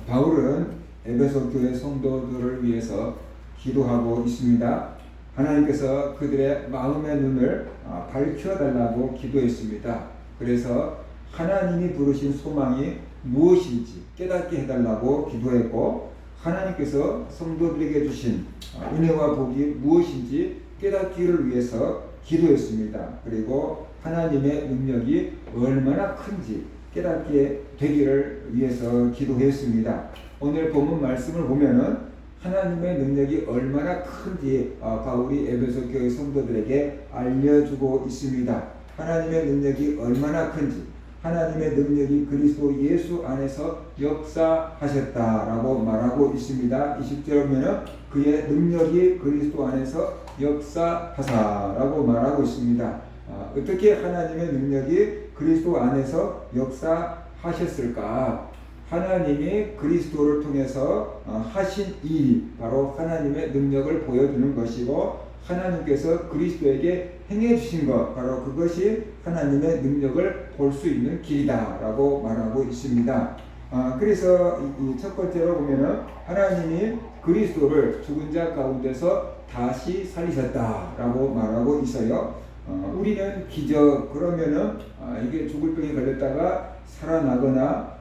바울은 에베소 교회 성도들을 위해서 기도하고 있습니다. 하나님께서 그들의 마음의 눈을 밝혀달라고 기도했습니다. 그래서 하나님이 부르신 소망이 무엇인지 깨닫게 해달라고 기도했고, 하나님께서 성도들에게 주신 은혜와 복이 무엇인지 깨닫기를 위해서 기도했습니다. 그리고 하나님의 능력이 얼마나 큰지 깨닫게 되기를 위해서 기도했습니다. 오늘 본문 말씀을 보면은 하나님의 능력이 얼마나 큰지 바울이 에베소 교회 성도들에게 알려주고 있습니다. 하나님의 능력이 얼마나 큰지, 하나님의 능력이 그리스도 예수 안에서 역사하셨다라고 말하고 있습니다. 20절에 보면 그의 능력이 그리스도 안에서 역사하사라고 말하고 있습니다. 어떻게 하나님의 능력이 그리스도 안에서 역사하셨을까? 하나님이 그리스도를 통해서 하신 일이 바로 하나님의 능력을 보여주는 것이고, 하나님께서 그리스도에게 행해 주신 것, 바로 그것이 하나님의 능력을 볼 수 있는 길이다라고 말하고 있습니다. 그래서 이 첫 번째로 보면은 하나님이 그리스도를 죽은 자 가운데서 다시 살리셨다라고 말하고 있어요. 우리는 기적, 그러면은 이게 죽을 병에 걸렸다가 살아나거나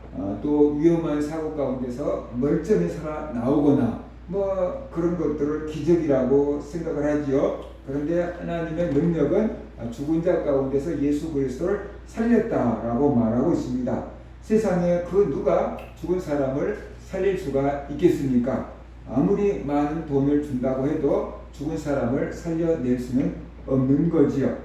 또 위험한 사고 가운데서 멀쩡히 살아나오거나 뭐 그런 것들을 기적이라고 생각을 하지요. 그런데 하나님의 능력은 죽은 자 가운데서 예수 그리스도를 살렸다라고 말하고 있습니다. 세상에 그 누가 죽은 사람을 살릴 수가 있겠습니까? 아무리 많은 돈을 준다고 해도 죽은 사람을 살려낼 수는 없는 거지요.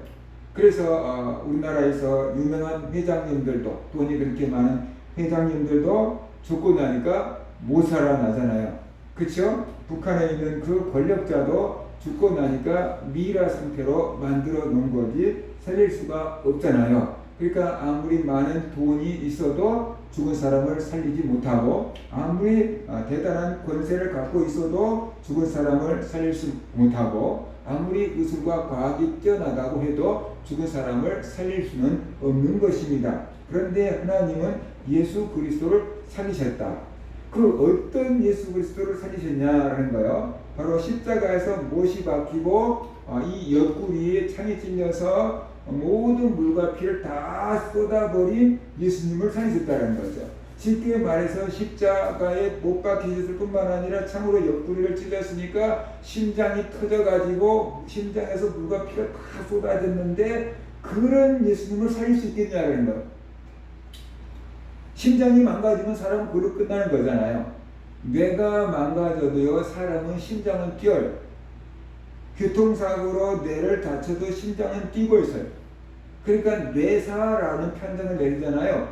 그래서 우리나라에서 유명한 회장님들도, 돈이 그렇게 많은 회장님들도 죽고 나니까 못 살아나잖아요. 그렇죠? 북한에 있는 그 권력자도 죽고 나니까 미라 상태로 만들어 놓은 거지 살릴 수가 없잖아요. 그러니까 아무리 많은 돈이 있어도 죽은 사람을 살리지 못하고, 아무리 대단한 권세를 갖고 있어도 죽은 사람을 살릴 수 못하고, 아무리 의술과 과학이 뛰어나다고 해도 죽은 사람을 살릴 수는 없는 것입니다. 그런데 하나님은 예수 그리스도를 살리셨다. 그 어떤 예수 그리스도를 살리셨냐라는 거예요. 바로 십자가에서 못이 박히고 이 옆구리에 창에 찔려서 모든 물과 피를 다 쏟아버린 예수님을 살리셨다는 거죠. 쉽게 말해서 십자가에 못 박히셨을 뿐만 아니라 창으로 옆구리를 찔렸으니까 심장이 터져가지고 심장에서 물과 피가 다 쏟아졌는데, 그런 예수님을 살릴 수 있겠냐는 거예요. 심장이 망가지면 사람은 그걸로 끝나는 거잖아요. 뇌가 망가져도요, 사람은 심장은 뛰어요. 교통사고로 뇌를 다쳐도 심장은 뛰고 있어요. 그러니까 뇌사라는 판정을 내리잖아요.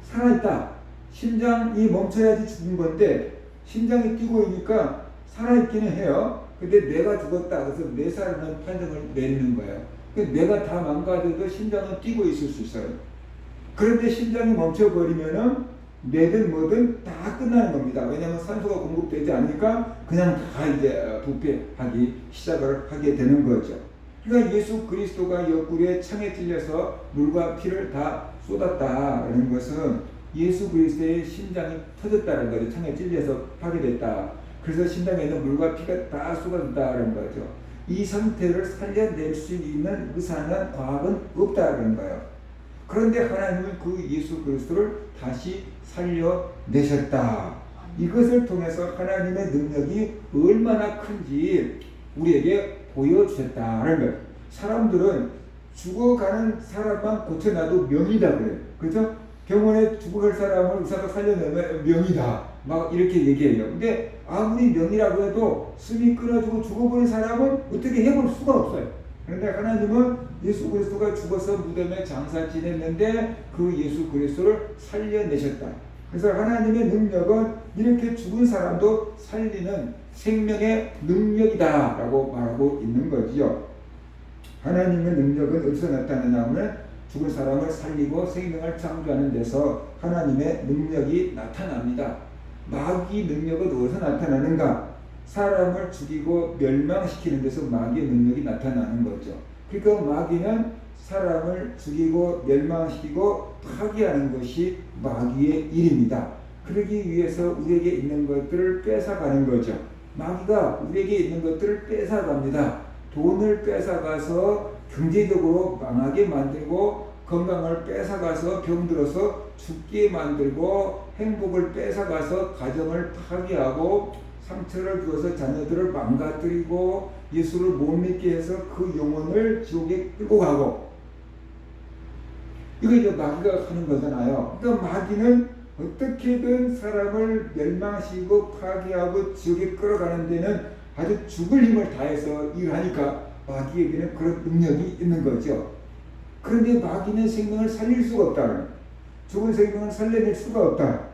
살아있다. 심장이 멈춰야지 죽은 건데 심장이 뛰고 있으니까 살아있기는 해요. 근데 뇌가 죽었다. 그래서 뇌사라는 판정을 내리는 거예요. 뇌가 다 망가져도 심장은 뛰고 있을 수 있어요. 그런데 심장이 멈춰버리면은 뇌든 뭐든 다 끝나는 겁니다. 왜냐하면 산소가 공급되지 않으니까 그냥 다 이제 부패하기 시작을 하게 되는 거죠. 그러니까 예수 그리스도가 옆구리에 창에 찔려서 물과 피를 다 쏟았다는 것은 예수 그리스도의 심장이 터졌다는 거죠. 창에 찔려서 파괴됐다. 그래서 심장에 있는 물과 피가 다 쏟아졌다는 거죠. 이 상태를 살려낼 수 있는 의사는 과학은 없다는 거예요. 그런데 하나님은 그 예수 그리스도를 다시 살려내셨다. 이것을 통해서 하나님의 능력이 얼마나 큰지 우리에게 보여주셨다는 거예요. 사람들은 죽어가는 사람만 고쳐놔도 명이다 그래요. 그죠? 병원에 죽어갈 사람을 의사가 살려내면 명이다, 막 이렇게 얘기해요. 근데 아무리 명이라고 해도 숨이 끊어지고 죽어버린 사람은 어떻게 해볼 수가 없어요. 그런데 하나님은 예수 그리스도가 죽어서 무덤에 장사 지냈는데 그 예수 그리스도를 살려내셨다. 그래서 하나님의 능력은 이렇게 죽은 사람도 살리는 생명의 능력이다 라고 말하고 있는 거지요. 하나님의 능력은 어디서 나타나냐면 죽은 사람을 살리고 생명을 창조하는 데서 하나님의 능력이 나타납니다. 마귀 능력은 어디서 나타나는가? 사람을 죽이고 멸망시키는 데서 마귀의 능력이 나타나는 거죠. 그러니까 마귀는 사람을 죽이고 멸망시키고 파괴하는 것이 마귀의 일입니다. 그러기 위해서 우리에게 있는 것들을 뺏어가는 거죠. 마귀가 우리에게 있는 것들을 뺏어갑니다. 돈을 뺏어가서 경제적으로 망하게 만들고, 건강을 뺏어가서 병들어서 죽게 만들고, 행복을 뺏어가서 가정을 파괴하고, 상처를 주어서 자녀들을 망가뜨리고, 예수를 못 믿게 해서 그 영혼을 지옥에 끌고 가고, 이거 이제 마귀가 하는 거잖아요. 그러니까 마귀는 어떻게든 사람을 멸망시키고 파괴하고 지옥에 끌어가는 데는 아주 죽을 힘을 다해서 일하니까 마귀에게는 그런 능력이 있는 거죠. 그런데 마귀는 생명을 살릴 수가 없다. 죽은 생명을 살려낼 수가 없다.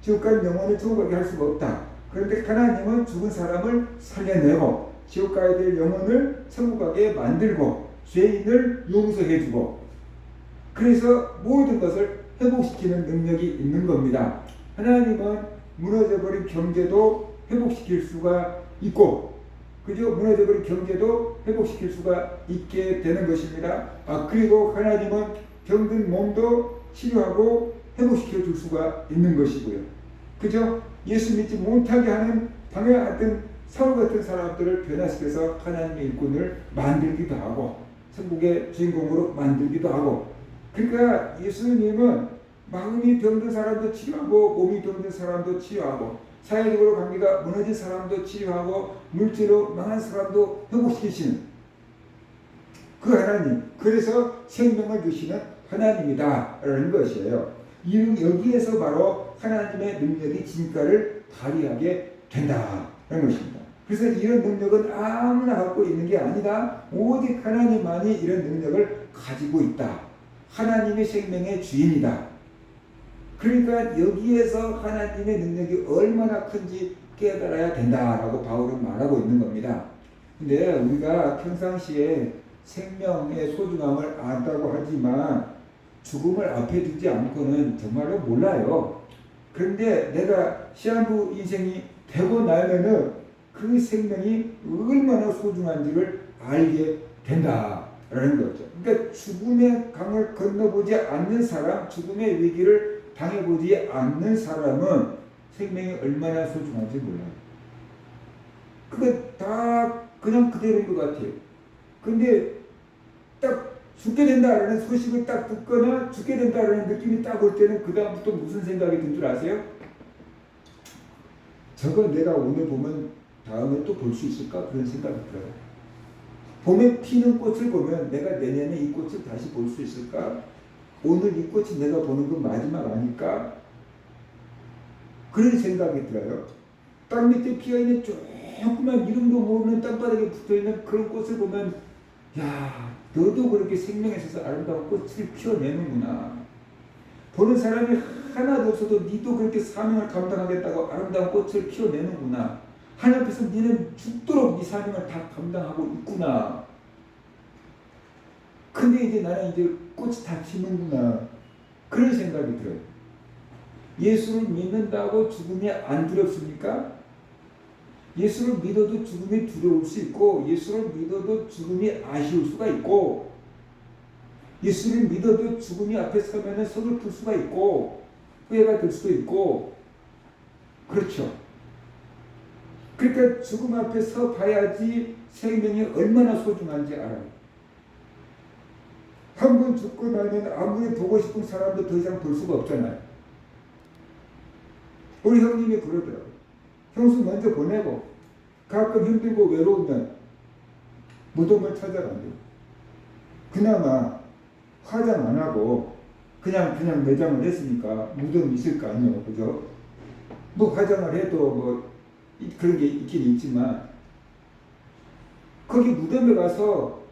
지옥 간 영혼을 지옥 가게 할 수가 없다. 그런데 하나님은 죽은 사람을 살려내고 지옥 가야 될 영혼을 천국 가게 만들고 죄인을 용서해주고, 그래서 모든 것을 회복시키는 능력이 있는 겁니다. 하나님은 무너져버린 경제도 회복시킬 수가 있고, 그죠? 무너져버린 경제도 회복시킬 수가 있게 되는 것입니다. 그리고 하나님은 병든 몸도 치료하고 회복시켜 줄 수가 있는 것이고요. 그죠? 예수 믿지 못하게 하는 방해하던 사울 같은 사람들을 변화시켜서 하나님의 일꾼을 만들기도 하고, 천국의 주인공으로 만들기도 하고, 그러니까 예수님은 마음이 병든 사람도 치료하고, 몸이 병든 사람도 치료하고, 사회적으로 관계가 무너진 사람도 치료하고, 물질로 망한 사람도 회복시키시는 그 하나님, 그래서 생명을 주시는 하나님이다라는 것이에요. 여기에서 바로 하나님의 능력이 진가를 발휘하게 된다는 것입니다. 그래서 이런 능력은 아무나 갖고 있는 게 아니다. 오직 하나님만이 이런 능력을 가지고 있다. 하나님의 생명의 주인이다. 그러니까 여기에서 하나님의 능력이 얼마나 큰지 깨달아야 된다라고 바울은 말하고 있는 겁니다. 근데 우리가 평상시에 생명의 소중함을 안다고 하지만 죽음을 앞에 두지 않고는 정말로 몰라요. 그런데 내가 시한부 인생이 되고 나면은 그 생명이 얼마나 소중한지를 알게 된다라는 거죠. 그러니까 죽음의 강을 건너보지 않는 사람, 죽음의 위기를 당해보지 않는 사람은 생명이 얼마나 소중한지 몰라요. 그거 다 그냥 그대로인 것 같아요. 근데 딱 죽게 된다라는 소식을 딱 듣거나 죽게 된다라는 느낌이 딱 올 때는 그 다음부터 무슨 생각이 든 줄 아세요? 저거 내가 오늘 보면 다음에 또 볼 수 있을까? 그런 생각이 들어요. 봄에 피는 꽃을 보면 내가 내년에 이 꽃을 다시 볼 수 있을까? 오늘 이 꽃이 내가 보는 건 마지막 아닐까? 그런 생각이 들어요. 땅 밑에 피어있는 조그만 이름도 모르는 땅바닥에 붙어있는 그런 꽃을 보면, 야, 너도 그렇게 생명에 있어서 아름다운 꽃을 피워내는구나. 보는 사람이 하나도 없어도 니도 그렇게 사명을 감당하겠다고 아름다운 꽃을 피워내는구나. 하나님 앞에서 니는 죽도록 네 사명을 다 감당하고 있구나. 근데 이제 나는 이제 꽃이 다 피는구나. 그런 생각이 들어요. 예수를 믿는다고 죽음이 안 두렵습니까? 예수를 믿어도 죽음이 두려울 수 있고, 예수를 믿어도 죽음이 아쉬울 수가 있고, 예수를 믿어도 죽음이 앞에 서면 서글플 수가 있고, 후회가 될 수도 있고, 그렇죠. 그러니까 죽음 앞에 서 봐야지 생명이 얼마나 소중한지 알아요. 한 번 죽고 나면 아무리 보고 싶은 사람도 더 이상 볼 수가 없잖아요. 우리 형님이 그러더라고요. 형수 먼저 보내고 가끔 힘들고 외로우면 무덤을 찾아간대요. 그나마 화장 안 하고 그냥 매장을 했으니까 무덤이 있을 거 아니에요. 그죠? 뭐 화장을 해도 뭐 그런 게 있긴 있지만, 거기 무덤에 가서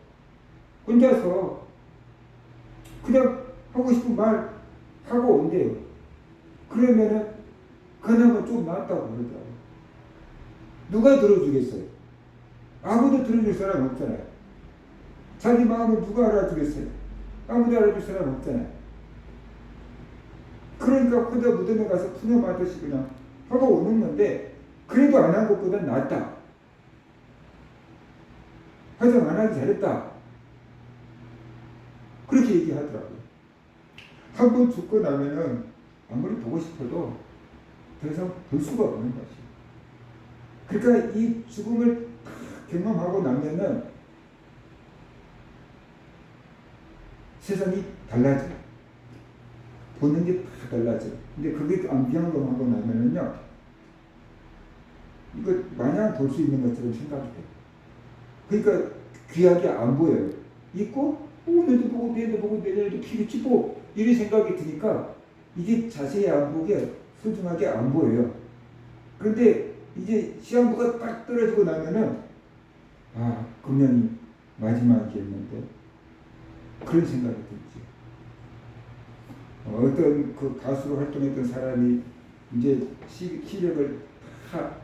혼자서 그냥 하고 싶은 말 하고 온대요. 그러면은 그나마 좀 낫다고 그러더라고요. 누가 들어주겠어요? 아무도 들어줄 사람 없잖아요. 자기 마음을 누가 알아주겠어요? 아무도 알아줄 사람 없잖아요. 그러니까 혼자 무덤에 가서 푸념하듯이 그냥 하고 오는 건데, 그래도 안 한 것보다 낫다. 화장 안 하기 잘했다. 그렇게 얘기하더라고요. 한 번 죽고 나면은 아무리 보고 싶어도 더 이상 볼 수가 없는 것이. 그러니까 이 죽음을 다 경험하고 나면은 세상이 달라져. 보는 게 다 달라져. 근데 그게 안 경험하고 나면은요, 이거 마냥 볼 수 있는 것처럼 생각이 돼. 그러니까 귀하게 안 보여요. 있고, 오늘도 보고, 내일도 보고, 내년에도 피겠지 뭐, 이런 생각이 드니까 이게 자세히 안 보게, 소중하게 안 보여요. 그런데 이제 시한부가 딱 떨어지고 나면은, 아, 금년이 마지막이었는데, 그런 생각이 들지. 어떤 그 가수로 활동했던 사람이 이제 시력을 다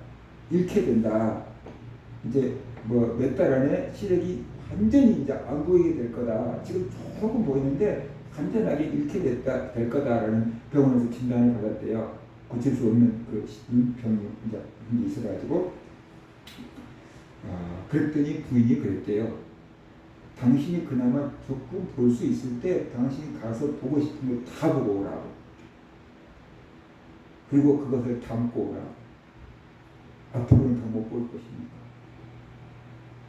잃게 된다. 이제 뭐 몇 달 안에 시력이 완전히 이제 안 보이게 될 거다. 지금 조금 보이는데 완전하게 잃게 될 거다라는 병원에서 진단을 받았대요. 고칠 수 없는 그 눈병이 이제 있어가지고, 그랬더니 부인이 그랬대요. 당신이 그나마 조금 볼 수 있을 때 당신이 가서 보고 싶은 거 다 보고 오라고. 그리고 그것을 담고 오라고. 앞으로는 더 못 볼 것이니까.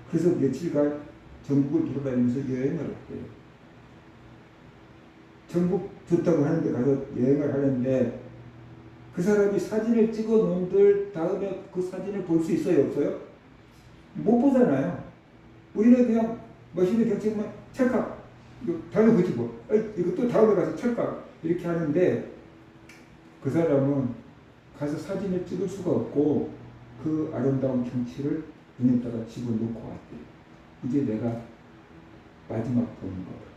그래서 며칠간 전국을 돌아다니면서 여행을 했대요. 전국 좋다고 하는데 가서 여행을 하는데 그 사람이 사진을 찍어 놓은들 다음에 그 사진을 볼 수 있어요? 없어요? 못 보잖아요. 우리는 그냥 멋있는 경치 보면 찰칵, 다음에 그치고, 이거 또 다음에 가서 찰칵, 이렇게 하는데 그 사람은 가서 사진을 찍을 수가 없고 그 아름다운 경치를 눈에다가 집어넣고 왔대요. 이제 내가 마지막 보는 거다.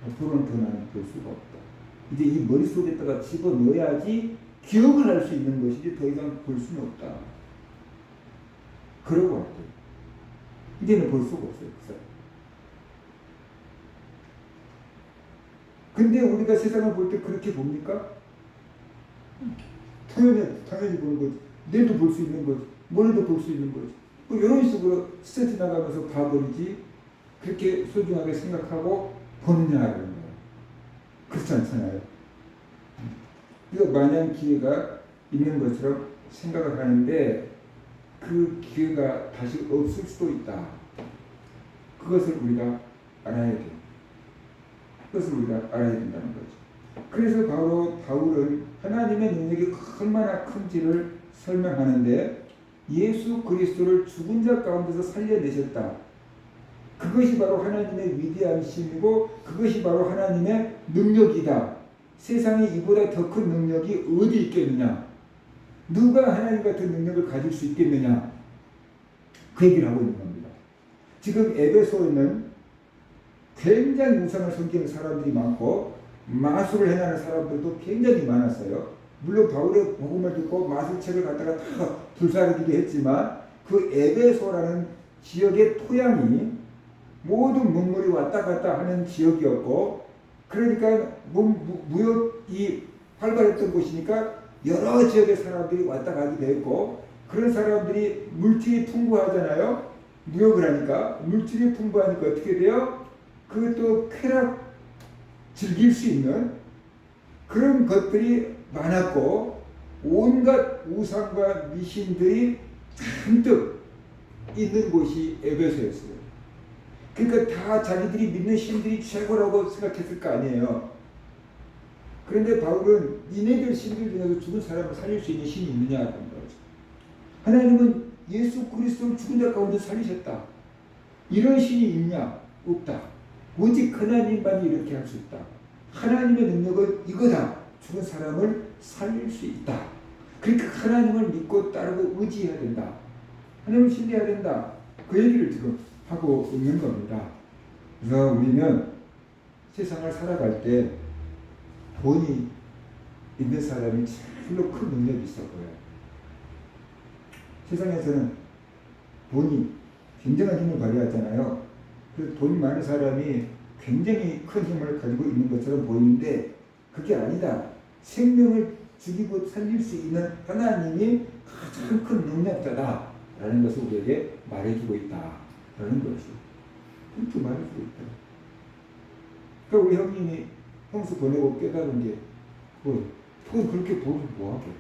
앞으로는 더 나는 볼 수가 없다. 이제 이 머릿속에다가 집어넣어야지 기억을 할 수 있는 것이지 더 이상 볼 수는 없다. 그러고 왔대요. 이제는 볼 수가 없어요. 그 사람. 근데 우리가 세상을 볼 때 그렇게 봅니까? 당연히 보는 거지. 내일도 볼 수 있는 거지. 모레도 볼 수 있는 거지. 뭐 이런 식으로 스트레스 나가면서 봐버리지. 그렇게 소중하게 생각하고 보느냐라는 거예요. 그렇지 않잖아요. 이거 마냥 기회가 있는 것처럼 생각을 하는데 그 기회가 다시 없을 수도 있다. 그것을 우리가 알아야 돼요. 그것을 우리가 알아야 된다는 거죠. 그래서 바울은 하나님의 능력이 얼마나 큰지를 설명하는데 예수 그리스도를 죽은 자 가운데서 살려내셨다. 그것이 바로 하나님의 위대하심이고 그것이 바로 하나님의 능력이다. 세상에 이보다 더 큰 능력이 어디 있겠느냐? 누가 하나님 같은 능력을 가질 수 있겠느냐? 그 얘기를 하고 있는 겁니다. 지금 에베소에는 굉장히 우상을 섬기는 사람들이 많고 마술을 행하는 사람들도 굉장히 많았어요. 물론 바울의 복음을 듣고 마술책을 갖다가 다 불사르기도 했지만 그 에베소라는 지역의 토양이 모든 문물이 왔다 갔다 하는 지역이었고 그러니까 무역이 활발했던 곳이니까 여러 지역의 사람들이 왔다 가기도 했고 그런 사람들이 물질이 풍부하잖아요. 무역을 하니까 물질이 풍부하니까 어떻게 돼요? 그것도 쾌락 즐길 수 있는 그런 것들이 많았고 온갖 우상과 미신들이 잔뜩 있는 곳이 에베소였어요. 그러니까 다 자기들이 믿는 신들이 최고라고 생각했을 거 아니에요. 그런데 바울은 니네들 신들 중에서 죽은 사람을 살릴 수 있는 신이 있느냐는 거죠. 하나님은 예수 그리스도를 죽은 자 가운데 살리셨다. 이런 신이 있냐? 없다. 오직 하나님만이 이렇게 할 수 있다. 하나님의 능력은 이거다. 죽은 사람을 살릴 수 있다. 그러니까 하나님을 믿고 따르고 의지해야 된다. 하나님을 신뢰해야 된다. 그 얘기를 지금 하고 있는 겁니다. 그래서 우리는 세상을 살아갈 때 돈이 있는 사람이 제일로 큰 능력이 있어 보여요. 세상에서는 돈이 굉장한 힘을 발휘하잖아요. 그래서 돈이 많은 사람이 굉장히 큰 힘을 가지고 있는 것처럼 보이는데 그게 아니다. 생명을 죽이고 살릴 수 있는 하나님이 가장 큰 능력자다라는 것을 우리에게 말해주고 있다라는 것이 그렇게 말해주고 있다. 그러니까 우리 형님이 형수 보내고 깨달은 게 그건 그렇게 보면 뭐하게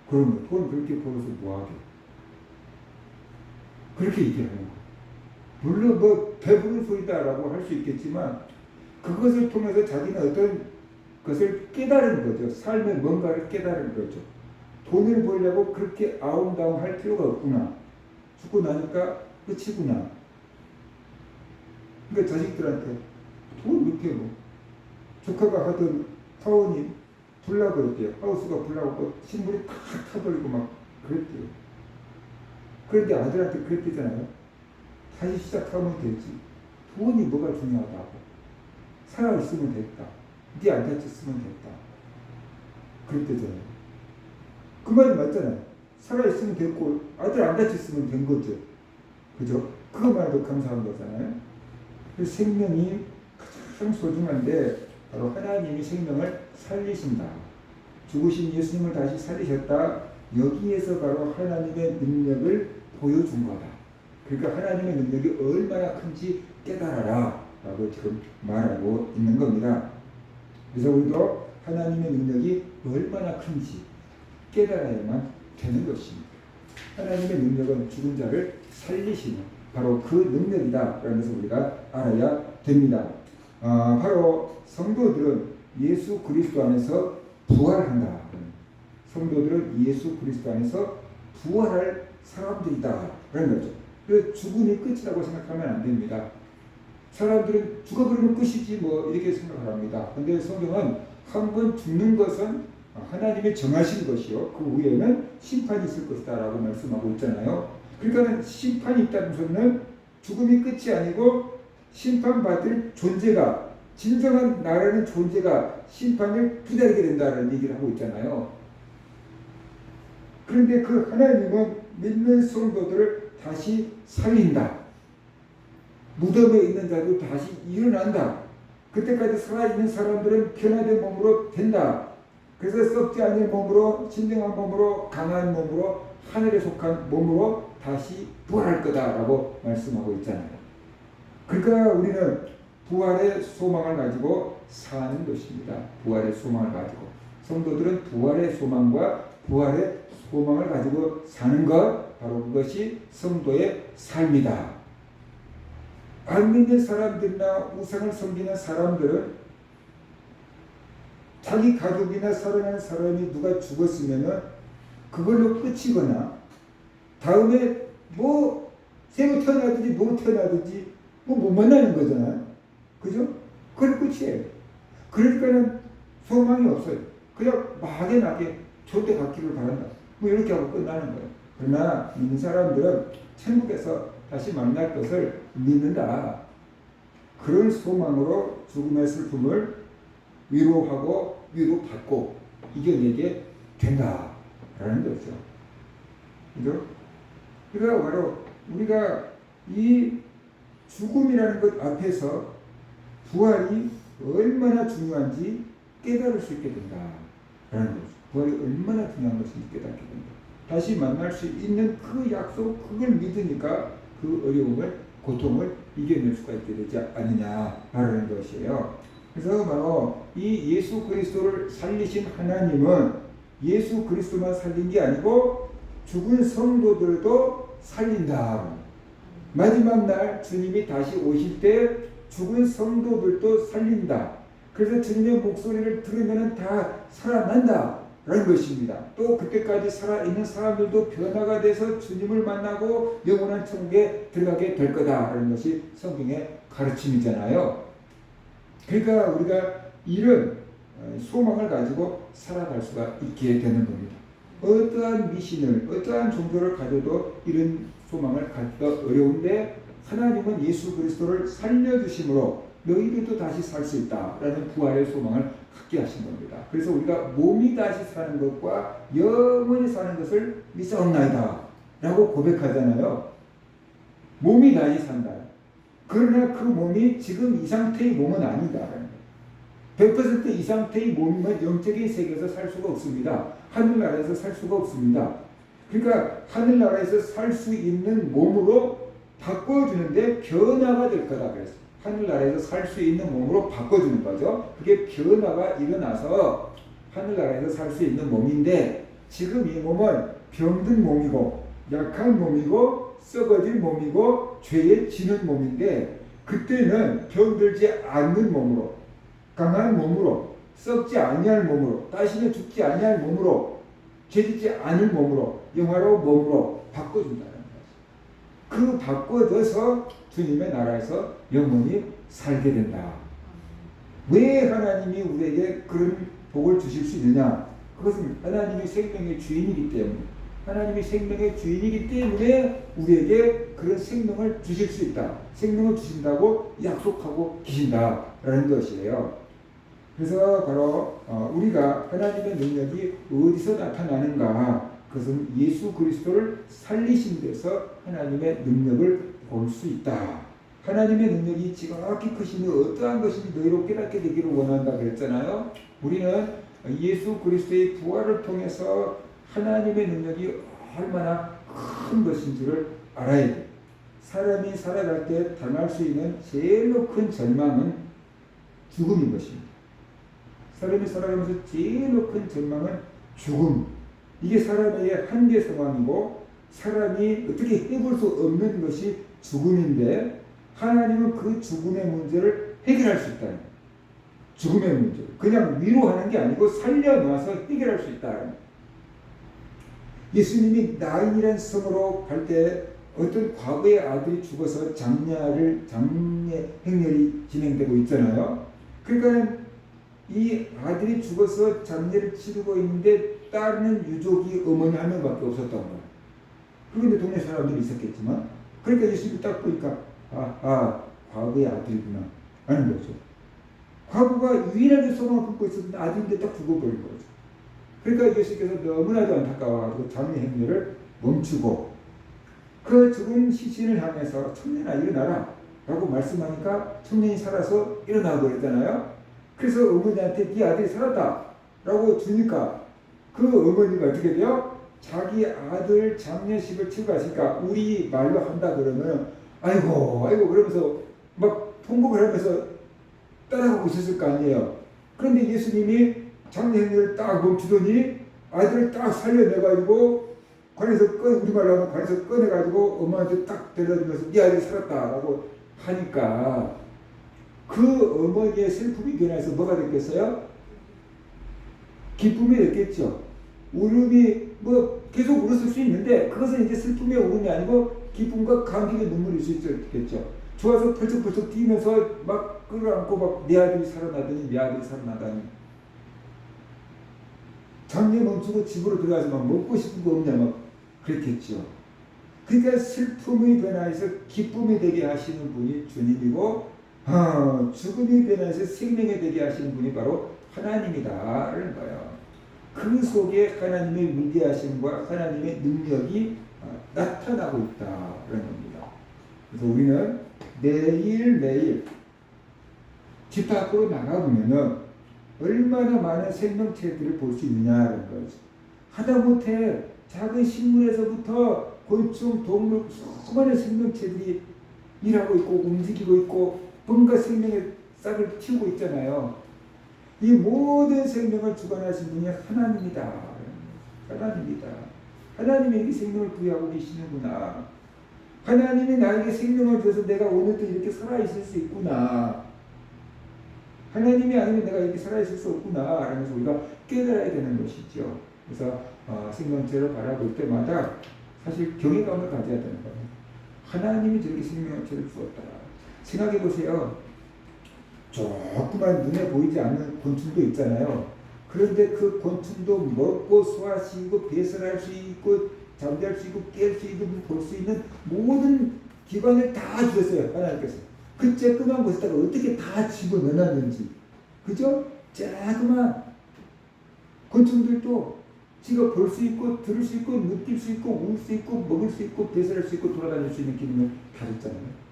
그러면 돈 그렇게 벌어서 뭐하게? 그렇게 얘기하는 거예요. 물론 뭐 배부른 소리다라고 할 수 있겠지만 그것을 통해서 자기는 어떤 것을 깨달은 거죠. 삶의 뭔가를 깨달은 거죠. 돈을 벌려고 그렇게 아웅다웅 할 필요가 없구나. 죽고 나니까 끝이구나. 그러니까 자식들한테 돈 이렇게 뭐 조카가 하던 사원이 불나버렸대요. 하우스가 불나고 신물이 탁 타버리고 막 그랬대요. 그런데 아들한테 그랬대잖아요. 다시 시작하면 되지. 돈이 뭐가 중요하다고. 살아있으면 됐다. 네 안 다쳤으면 됐다. 그랬대잖아요. 그 말이 맞잖아요. 살아있으면 됐고 아들 안 다쳤으면 된 거죠. 그죠? 그것만도 감사한 거잖아요. 그 생명이 가장 소중한데 바로 하나님이 생명을 살리신다. 죽으신 예수님을 다시 살리셨다. 여기에서 바로 하나님의 능력을 보여준 거다. 그러니까 하나님의 능력이 얼마나 큰지 깨달아라 라고 지금 말하고 있는 겁니다. 그래서 우리도 하나님의 능력이 얼마나 큰지 깨달아야만 되는 것입니다. 하나님의 능력은 죽은 자를 살리시는 바로 그 능력이다 라는 것을 우리가 알아야 됩니다. 바로 성도들은 예수 그리스도 안에서 부활한다. 성도들은 예수 그리스도 안에서 부활할 사람들이다 라는 거죠. 그래서 죽음이 끝이라고 생각하면 안 됩니다. 사람들은 죽어버리면 끝이지 뭐 이렇게 생각을 합니다. 그런데 성경은 한 번 죽는 것은 하나님이 정하신 것이요. 그 후에는 심판이 있을 것이다 라고 말씀하고 있잖아요. 그러니까 심판이 있다는 소리는 죽음이 끝이 아니고 심판받을 존재가 진정한 나라는 존재가 심판을 기다리게 된다는 얘기를 하고 있잖아요. 그런데 그 하나님은 믿는 성도들을 다시 살린다. 무덤에 있는 자도 다시 일어난다. 그때까지 살아있는 사람들은 변화된 몸으로 된다. 그래서 썩지 않을 몸으로, 진정한 몸으로, 강한 몸으로, 하늘에 속한 몸으로 다시 부활할 거다라고 말씀하고 있잖아요. 그러니까 우리는 부활의 소망을 가지고 사는 것입니다. 부활의 소망을 가지고. 성도들은 부활의 소망과 부활의 소망을 가지고 사는 것, 바로 그것이 성도의 삶이다. 안 믿는 사람들이나 우상을 섬기는 사람들은 자기 가족이나 사랑하는 사람이 누가 죽었으면 그걸로 끝이거나 다음에 뭐 새로 태어나든지 뭐 태어나든지 뭐 못 만나는 거잖아요. 그죠? 그게 끝이에요. 그러니까는 소망이 없어요. 그냥 막연하게 좋게 갖기를 바란다. 뭐 이렇게 하고 끝나는 거예요. 그러나 믿는 사람들은 천국에서 다시 만날 것을 믿는다. 그런 소망으로 죽음의 슬픔을 위로하고 위로받고 이겨내게 된다라는 거죠. 그죠? 그러니까 바로 우리가 이 죽음이라는 것 앞에서 부활이 얼마나 중요한지 깨달을 수 있게 된다라는 거죠. 부활이 얼마나 중요한 것인지 깨닫게 된다. 다시 만날 수 있는 그 약속, 그걸 믿으니까 그 어려움을, 고통을 이겨낼 수가 있게 되지 않느냐라는 것이에요. 그래서 바로 이 예수 그리스도를 살리신 하나님은 예수 그리스도만 살린 게 아니고 죽은 성도들도 살린다. 마지막 날 주님이 다시 오실 때 죽은 성도들도 살린다. 그래서 주님의 목소리를 들으면 다 살아난다 라는 것입니다. 또 그때까지 살아있는 사람들도 변화가 돼서 주님을 만나고 영원한 천국에 들어가게 될 거다라는 것이 성경의 가르침이잖아요. 그러니까 우리가 이런 소망을 가지고 살아갈 수가 있게 되는 겁니다. 어떠한 미신을, 어떠한 종교를 가져도 이런 소망을 갖기가 어려운데 하나님은 예수 그리스도를 살려주심으로 너희들도 다시 살 수 있다라는 부활의 소망을 갖게 하신 겁니다. 그래서 우리가 몸이 다시 사는 것과 영원히 사는 것을 믿사옵나이다 라고 고백하잖아요. 몸이 다시 산다. 그러나 그 몸이 지금 이 상태의 몸은 아니다. 100% 이 상태의 몸은 영적인 세계에서 살 수가 없습니다. 하늘나라에서 살 수가 없습니다. 그러니까 하늘나라에서 살 수 있는 몸으로 바꿔주는데 변화가 될 거다 그랬어요. 하늘나라에서 살 수 있는 몸으로 바꿔주는 거죠. 그게 변화가 일어나서 하늘나라에서 살 수 있는 몸인데 지금 이 몸은 병든 몸이고 약한 몸이고 썩어질 몸이고 죄에 지는 몸인데, 그때는 병들지 않는 몸으로, 강한 몸으로, 썩지 아니할 몸으로, 다시는 죽지 아니할 몸으로, 죄짓지 않을 몸으로, 영화로운 몸으로 바꿔준다는 거죠. 그 바꿔져서 주님의 나라에서 영원히 살게 된다. 왜 하나님이 우리에게 그런 복을 주실 수 있느냐? 그것은 하나님이 생명의 주인이기 때문에, 하나님이 생명의 주인이기 때문에 우리에게 그런 생명을 주실 수 있다. 생명을 주신다고 약속하고 계신다라는 것이에요. 그래서 바로 우리가 하나님의 능력이 어디서 나타나는가? 그것은 예수 그리스도를 살리신 데서 하나님의 능력을 볼 수 있다. 하나님의 능력이 지극히 크시니 어떠한 것인지 너희로 깨닫게 되기를 원한다 그랬잖아요. 우리는 예수 그리스도의 부활을 통해서 하나님의 능력이 얼마나 큰 것인지를 알아야 돼. 사람이 살아갈 때 당할 수 있는 제일로 큰 절망은 죽음인 것입니다. 사람이 살아가면서 제일로 큰 절망은 죽음. 이게 사람에게 한계 상황이고 사람이 어떻게 해볼 수 없는 것이 죽음인데, 하나님은 그 죽음의 문제를 해결할 수 있다는 거예요. 죽음의 문제를 그냥 위로하는 게 아니고 살려놔서 해결할 수 있다는 거예요. 예수님이 나인이라는 성으로 갈 때 어떤 과거의 아들이 죽어서 장례 행렬이 진행되고 있잖아요. 그러니까 이 아들이 죽어서 장례를 치르고 있는데 따르는 유족이 어머니 한 명밖에 없었던 거예요. 그런데 동네 사람들이 있었겠지만, 그러니까 예수님이 딱 보니까 과거의 아들이구나 하는 거죠. 과거가 유일하게 소망을 품고 있었던 아들인데 딱 죽어버린 거죠. 그러니까 예수께서 너무나도 안타까워가지고 장례 행렬을 멈추고 그 죽은 시신을 향해서 청년아 일어나라 라고 말씀하니까 청년이 살아서 일어나고 그랬잖아요. 그래서 어머니한테 네 아들이 살았다 라고 주니까 그 어머니가 어떻게 돼요? 자기 아들 장례식을 치고 가시니까 우리 말로 한다 그러면 아이고 그러면서 막 통곡을 하면서 따라가고 있었을 거 아니에요. 그런데 예수님이 장례 행렬을 딱 멈추더니 아들을 딱 살려내가지고 우리말로 하면 관에서 꺼내가지고 엄마한테 딱 데려다주면서 네 아들이 살았다라고 하니까 그 어머니의 슬픔이 변해서 뭐가 됐겠어요? 기쁨이 됐겠죠. 울음이 계속 울었을 수 있는데 그것은 이제 슬픔의 울음이 아니고 기쁨과 감격의 눈물일 수 있겠죠. 좋아서 펄쩍펄쩍 뛰면서 막 끌어안고 막 내 아들이 살아나더니 내 아들이 살아나다니. 장례 멈추고 집으로 들어가서 막 먹고 싶은 거 없냐 막 그랬겠죠. 그러니까 슬픔의 변화에서 기쁨이 되게 하시는 분이 주님이고 죽음이 변화해서 생명이 되게 하시는 분이 바로 하나님이다라는 거예요. 그 속에 하나님의 위대하심과 하나님의 능력이 나타나고 있다라는 겁니다. 그래서 우리는 매일매일 집 밖으로 나가보면은 얼마나 많은 생명체들을 볼 수 있느냐는 거죠. 하다못해 작은 식물에서부터 곤충, 동물, 수많은 생명체들이 일하고 있고 움직이고 있고 뭔가 생명의 싹을 틔우고 있잖아요. 이 모든 생명을 주관하신 분이 하나님이다. 하나님이다. 하나님이 이 생명을 부여하고 계시는구나. 하나님이 나에게 생명을 줘서 내가 오늘도 이렇게 살아있을 수 있구나. 하나님이 아니면 내가 이렇게 살아있을 수 없구나 라면서 우리가 깨달아야 되는 것이죠. 그래서 생명체를 바라볼 때마다 사실 경외감을 가져야 되는 거예요. 하나님이 저렇게 생명체를 주었다. 생각해 보세요. 조그만 눈에 보이지 않는 곤충도 있잖아요. 그런데 그 곤충도 먹고 소화시키고 배설할 수 있고 잠잘 수 있고 깰 수 있고 볼 수 있는 모든 기관을 다 주셨어요. 하나님께서. 그 쬐끄만 것에다가 어떻게 다 집어넣어놨는지. 그죠? 조그만 곤충들도 지가 볼 수 있고 들을 수 있고 느낄 수 있고 울 수 있고 먹을 수 있고 배설할 수 있고 돌아다닐 수 있는 기능을 다 줬잖아요.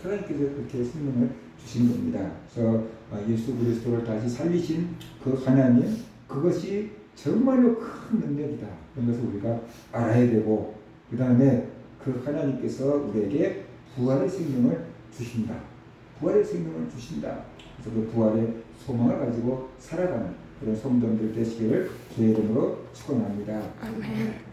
하나님께서 그렇게 생명을 주신 겁니다. 그래서 예수 그리스도를 다시 살리신 그 하나님, 그것이 정말로 큰 능력이다. 이런 것을 우리가 알아야 되고, 그 다음에 그 하나님께서 우리에게 부활의 생명을 주신다. 부활의 생명을 주신다. 그래서 그 부활의 소망을 가지고 살아가는 그런 성도들 되시기를 주의 이름으로 축원합니다. 아멘.